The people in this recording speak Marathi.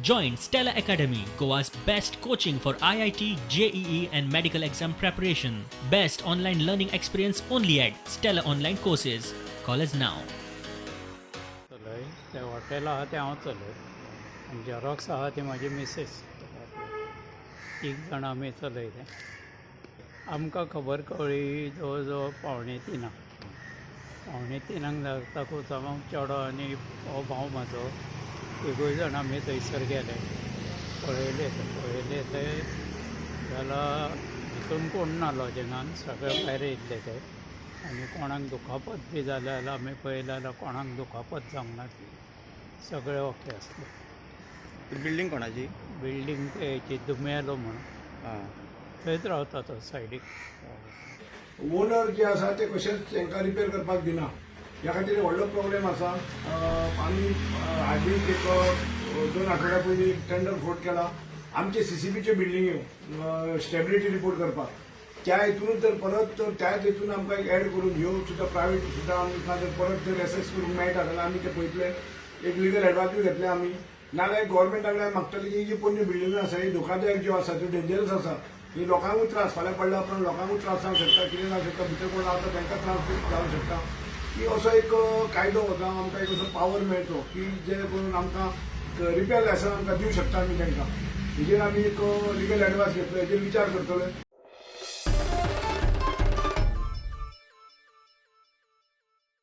Join Stella Academy, Goa's best coaching for IIT, JEE, and medical exam preparation. Best online learning experience only at Stella Online Courses. Call us now. चलय ते हॉटेल आहा तें हांव चलय आनी झेरॉक्स आहा ती म्हाजी मिसेस. तीग जाणां आमी चलयले. आमकां खबर कळ्ळी जवळ जवळ 2:45. 2:45 जाताकूच हांव चेडो आनी हो भाव म्हाजो तिगूय जाण आमी थंयसर गेले. पळयले ते जाल्यार भितून कोण ना लॉजिंगान, सगळे भायर येयल्ले ते. आनी कोणाक दुखापत बी जाले जाल्यार आमी पळयलें जाल्यार कोणाक दुखापत जावंक नासली, सगळे ओके आसले. बिल्डिंग कोणाची? बिल्डींग ते हेची दुमेलो म्हणून हां. थंयच रावता तो सायडीक. ओनर जे आसा ते कशेंच तांकां रिपेर करपाक दिना. ह्या खातीर व्हडलो प्रॉब्लेम आसा. आमी हार्डली एक 2 आठवड्या पयलीं टेंडर फोट केला आमचे CCBचे बिल्डिंग्यो स्टेबिलिटी रिपोर्ट करपाक. त्या हितूनच जर परत त्याच हितून आमकां एक एड करून ह्यो सुद्दां प्रायवेट सुद्दां आमकां जर परत जर एसेस करूंक मेळटा जाल्यार आमी ते पळयतले. एक लिगल एडवायजूय घेतले आमी. नाजाल्यार गोवोरमेंटा कडल्यान मागतले की ही जी पोरण्यो बिल्डिंगो आसा ही धोकादायक ज्यो आसा त्यो डेंजरस आसा. ही लोकांकूय त्रास, फाल्यां पडल्या उपरांत लोकांकूय त्रास जावंक शकता, कितें जावंक शकता, भितर कोण रावता तांकां त्रास जावंक शकता. की असो एक कायदो हो जावं आमकां एक असो पावर मेळचो की जे करून आमकां रिपेर लायसन आमकां दिवंक शकता आमी तांकां. हेजेर आमी एक लिगल एडवायस घेतलो, हेजेर विचार करतले.